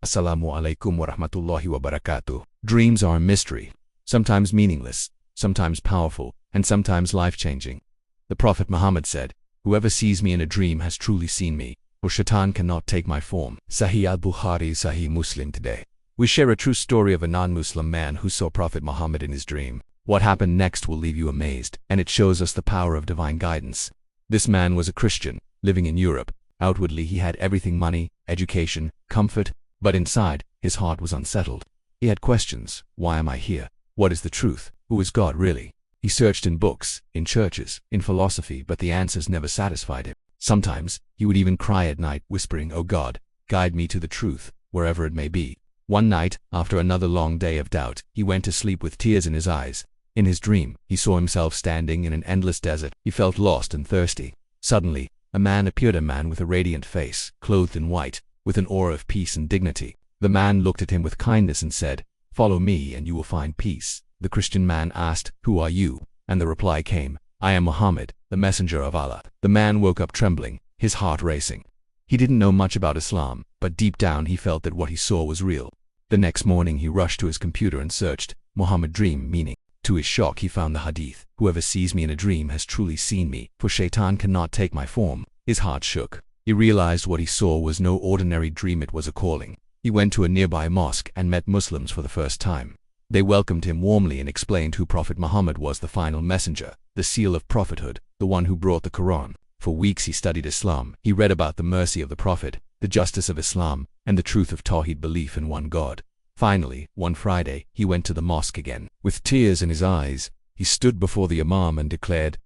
Assalamu alaikum wa rahmatullahi wa barakatuh. Dreams are a mystery, sometimes meaningless, sometimes powerful, and sometimes life-changing. The Prophet Muhammad said, "Whoever sees me in a dream has truly seen me, for Shaytan cannot take my form." Sahih al-Bukhari, Sahih Muslim. Today, we share a true story of a non-Muslim man who saw Prophet Muhammad in his dream. What happened next will leave you amazed, and it shows us the power of divine guidance. This man was a Christian, living in Europe. Outwardly he had everything: money, education, comfort, but inside, his heart was unsettled. He had questions. Why am I here? What is the truth? Who is God really? He searched in books, in churches, in philosophy, but the answers never satisfied him. Sometimes, he would even cry at night, whispering, "Oh God, guide me to the truth, wherever it may be." One night, after another long day of doubt, he went to sleep with tears in his eyes. In his dream, he saw himself standing in an endless desert. He felt lost and thirsty. Suddenly, a man appeared, a man with a radiant face, clothed in white, with an aura of peace and dignity. The man looked at him with kindness and said, "Follow me and you will find peace." The Christian man asked, "Who are you?" And the reply came, "I am Muhammad, the messenger of Allah." The man woke up trembling, his heart racing. He didn't know much about Islam, but deep down he felt that what he saw was real. The next morning he rushed to his computer and searched, "Muhammad dream meaning." To his shock he found the hadith, "Whoever sees me in a dream has truly seen me, for Shaytan cannot take my form." His heart shook. He realized what he saw was no ordinary dream, it was a calling. He went to a nearby mosque and met Muslims for the first time. They welcomed him warmly and explained who Prophet Muhammad was: the final messenger, the seal of prophethood, the one who brought the Quran. For weeks he studied Islam. He read about the mercy of the Prophet, the justice of Islam, and the truth of Tawhid, belief in one God. Finally, one Friday, he went to the mosque again. With tears in his eyes, he stood before the Imam and declared,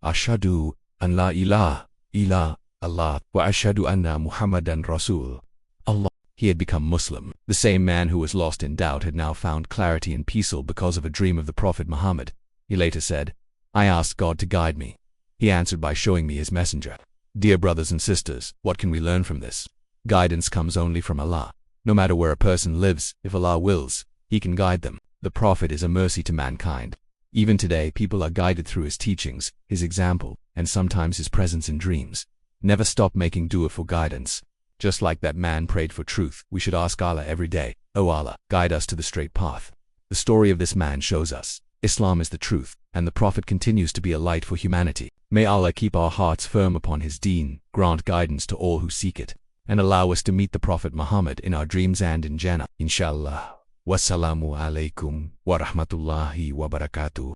"Ashhadu an la ilaha illa Allah wa ashhadu anna Muhammadan Rasul Allah." He had become Muslim. The same man who was lost in doubt had now found clarity and peace because of a dream of the Prophet Muhammad. He later said, "I asked God to guide me. He answered by showing me his messenger." Dear brothers and sisters, what can we learn from this? Guidance comes only from Allah. No matter where a person lives, if Allah wills, He can guide them. The Prophet is a mercy to mankind. Even today, people are guided through his teachings, his example, and sometimes his presence in dreams. Never stop making dua for guidance. Just like that man prayed for truth, we should ask Allah every day, "Oh Allah, guide us to the straight path." The story of this man shows us, Islam is the truth, and the Prophet continues to be a light for humanity. May Allah keep our hearts firm upon His deen, grant guidance to all who seek it, and allow us to meet the Prophet Muhammad in our dreams and in Jannah, inshallah. Wassalamu alaikum wa rahmatullahi wa barakatuh.